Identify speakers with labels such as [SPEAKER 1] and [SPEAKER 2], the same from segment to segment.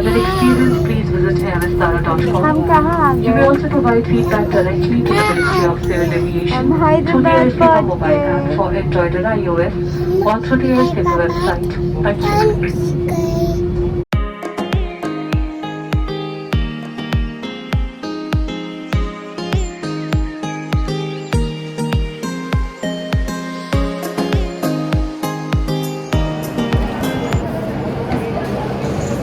[SPEAKER 1] that experience, please visit
[SPEAKER 2] हम
[SPEAKER 1] amistara.com.
[SPEAKER 2] कहाँ आ
[SPEAKER 1] You may
[SPEAKER 2] गए?
[SPEAKER 1] also provide feedback directly to the Ministry of Civil
[SPEAKER 2] हम
[SPEAKER 1] Aviation through the
[SPEAKER 2] Hyderabad
[SPEAKER 1] Airfever
[SPEAKER 2] पहुँच
[SPEAKER 1] mobile app
[SPEAKER 2] गए।
[SPEAKER 1] for Android and iOS or through the Airfever website. Thank you.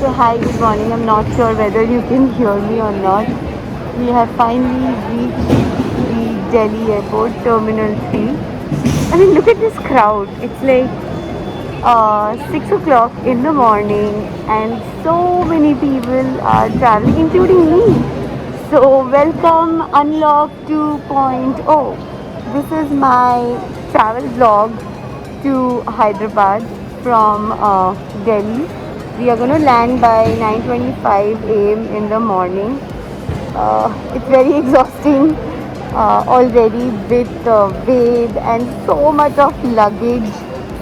[SPEAKER 2] So hi, good morning. I'm not sure whether you can hear me or not. We have finally reached the Delhi Airport Terminal 3. I mean, look at this crowd. It's like 6 o'clock in the morning and so many people are traveling, including me. So welcome Unlock 2.0. This is my travel vlog to Hyderabad from Delhi. We are going to land by 9:25 a.m. in the morning. It's very exhausting already with weight and so much of luggage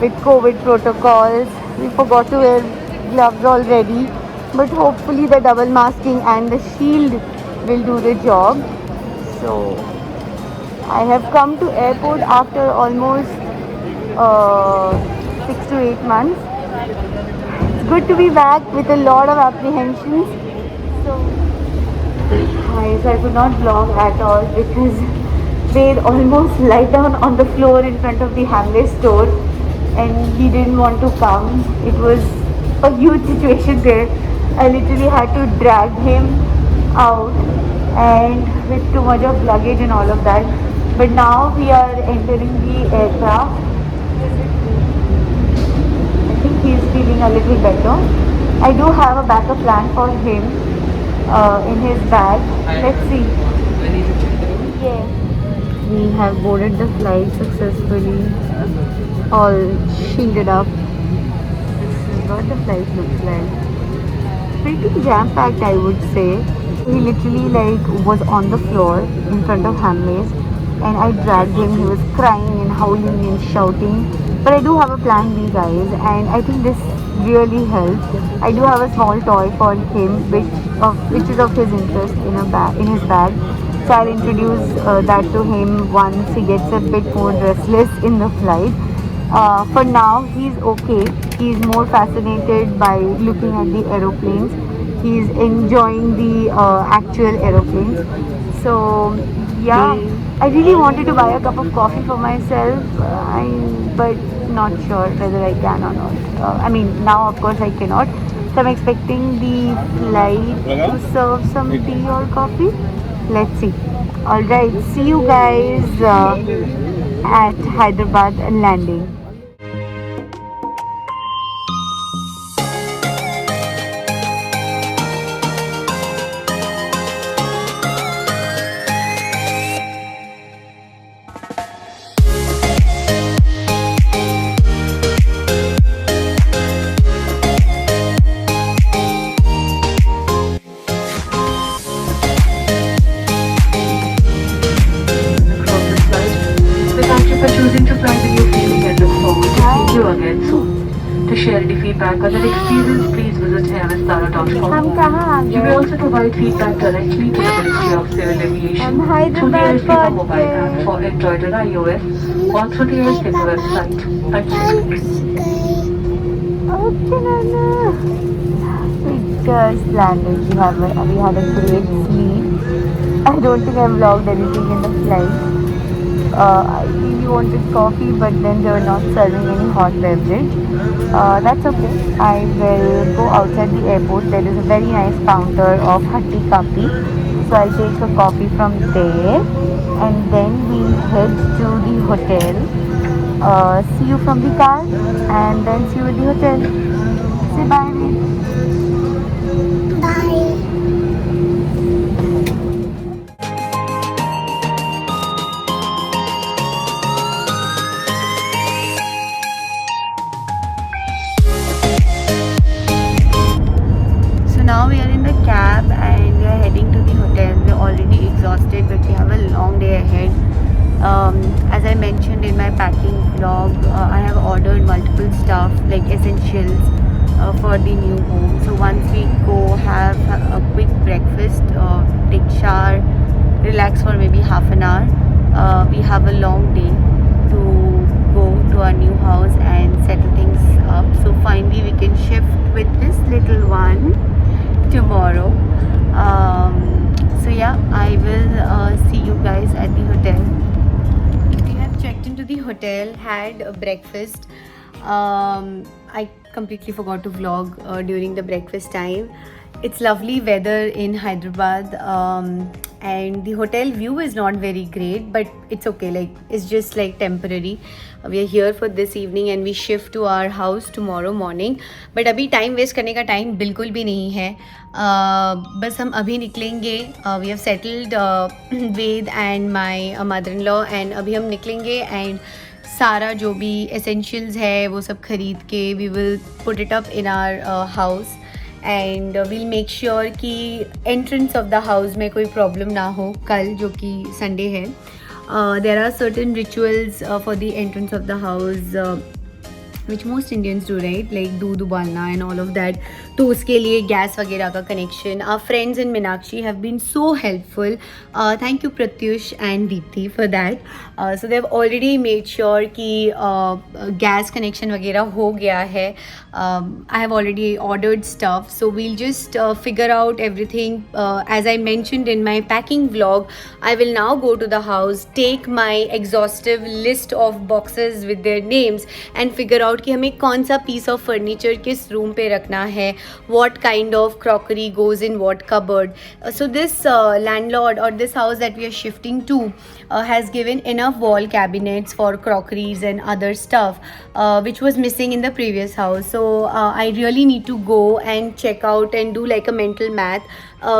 [SPEAKER 2] with COVID protocols. We forgot to wear gloves already, but hopefully the double masking and the shield will do the job. So I have come to airport after almost 6 to 8 months. It's good to be back with a lot of apprehensions. So I could not vlog at all because they almost lie down on the floor in front of the Hamleys store and he didn't want to come. It was a huge situation there. I literally had to drag him out and with too much of luggage and all of that. But now we are entering the aircraft. I think he is feeling a little better. I do have a backup plan for him in his bag. Let's see. Yeah. We have boarded the flight successfully. All shielded up. This is what the flight looks like. Pretty jam-packed, I would say. He literally was on the floor in front of Hamleys and I dragged him. He was crying and howling and shouting. But I do have a plan B, guys, and I think this really helps. I do have a small toy for him, which is of his interest in his bag. So I'll introduce that to him once he gets a bit more restless in the flight. For now, he's okay. He's more fascinated by looking at the aeroplanes. He's enjoying the actual aeroplanes. So, yeah, I really wanted to buy a cup of coffee for myself, but not sure whether I can or not. I mean, now of course I cannot. So I'm expecting the flight to serve some tea or coffee. Let's see. Alright, see you guys at Hyderabad landing.
[SPEAKER 1] For choosing to fly the new feeling and look forward to seeing you again soon. To share any feedback on that experience, please visit amistara.com.
[SPEAKER 2] हम कहाँ आ
[SPEAKER 1] You may
[SPEAKER 2] गए?
[SPEAKER 1] also provide feedback directly to the Ministry of Civil Aviation
[SPEAKER 2] हम
[SPEAKER 1] through the
[SPEAKER 2] Hyderabad
[SPEAKER 1] Airfever
[SPEAKER 2] पहुँच
[SPEAKER 1] mobile app
[SPEAKER 2] गए।
[SPEAKER 1] for Android and iOS or through the Airfever website. Thank you.
[SPEAKER 2] Okay, Nana. We just landed. We had a great sleep. I don't think I vlogged anything in the flight. I really wanted coffee, but then they were not serving any hot beverage. That's okay. I will go outside the airport. There is a very nice counter of Hatti Kapi. So I'll take a coffee from there and then we'll head to the hotel. See you from the car and then see you at the hotel. Say bye, babe. Bye. Now we are in the cab and we are heading to the hotel. We're already exhausted, but we have a long day ahead. As I mentioned in my packing vlog, I have ordered multiple stuff like essentials for the new home. So once we go have tomorrow. So yeah, I will see you guys at the hotel. We have checked into the hotel, had a breakfast. I completely forgot to vlog during the breakfast time. It's lovely weather in Hyderabad, and the hotel view is not very great, but it's okay. Like, it's just like temporary. We are here for this evening and we shift to our house tomorrow morning. But अभी time waste करने का time बिल्कुल भी नहीं है. बस हम अभी निकलेंगे. We have settled Ved and my mother-in-law, and अभी हम निकलेंगे and सारा जो भी essentials है वो सब खरीद के we will put it up in our house. And we'll make sure कि एंट्रेंस ऑफ द हाउस में कोई प्रॉब्लम ना हो कल, जो कि संडे है. There are certain rituals for the entrance of the house which most Indians do, right? Like दूध उबालना and all of that. तो उसके लिए गैस वगैरह का connection. Our friends in Meenakshi have been so helpful. Thank you Pratyush and Deepthi for that. So they've already made sure कि gas connection वगैरह हो गया है. I have already ordered stuff, so we'll just figure out everything. As I mentioned in my packing vlog, I will now go to the house, take my exhaustive list of boxes with their names and figure out कि हमें कौन सा piece of furniture किस room पे रखना है, what kind of crockery goes in what cupboard. So this landlord or this house that we are shifting to has given enough wall cabinets for crockeries and other stuff which was missing in the previous house. So I really need to go and check out and do like a mental math.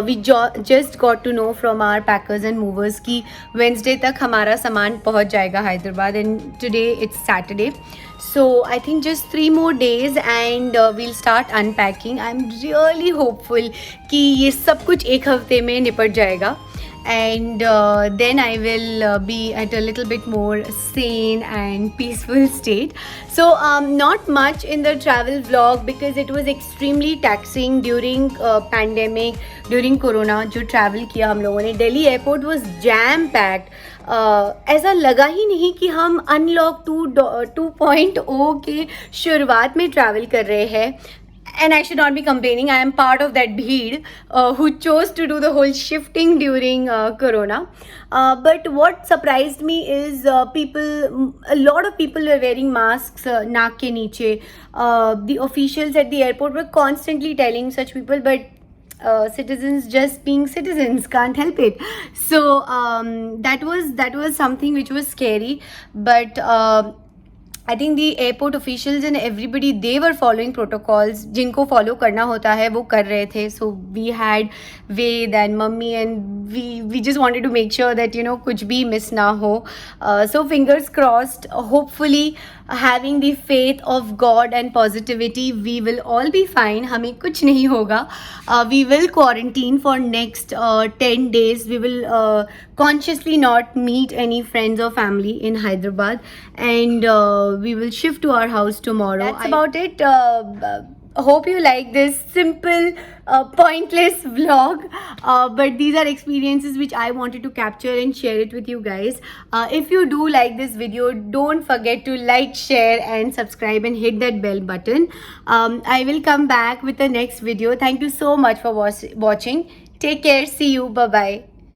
[SPEAKER 2] We just got to know from our packers and movers कि Wednesday तक हमारा सामान पहुंच जाएगा Hyderabad, and today it's Saturday. So I think just 3 more days and we'll start unpacking. I'm really hopeful कि ये सब कुछ एक हफ्ते में निपट जाएगा. And then I will be at a little bit more sane and peaceful state. So not much in the travel vlog because it was extremely taxing during pandemic, during corona. जो travel किया हम लोगों ने, Delhi airport was jam packed. ऐसा लगा ही नहीं कि हम अनलॉक 2.0 के शुरुआत में ट्रैवल कर रहे हैं. And I should not be complaining. I am part of that bheed who chose to do the whole shifting during Corona. But what surprised me is a lot of people were wearing masks naak ke niche. The officials at the airport were constantly telling such people, but citizens just being citizens can't help it. So that was something which was scary. But I think the airport officials and everybody, they were following protocols. जिनको follow करना होता है वो कर रहे थे. So we had Ved and mummy and we just wanted to make sure that कुछ भी miss ना हो. So fingers crossed. Hopefully having the faith of God and positivity, we will all be fine. हमें कुछ नहीं होगा. We will quarantine for next 10 days. We will consciously not meet any friends or family in Hyderabad, and we will shift to our house tomorrow. That's about it. Hope you like this simple pointless vlog, but these are experiences which I wanted to capture and share it with you guys. If you do like this video, don't forget to like, share and subscribe and hit that bell button. I will come back with the next video. Thank you so much for watching. Take care. See you. Bye bye.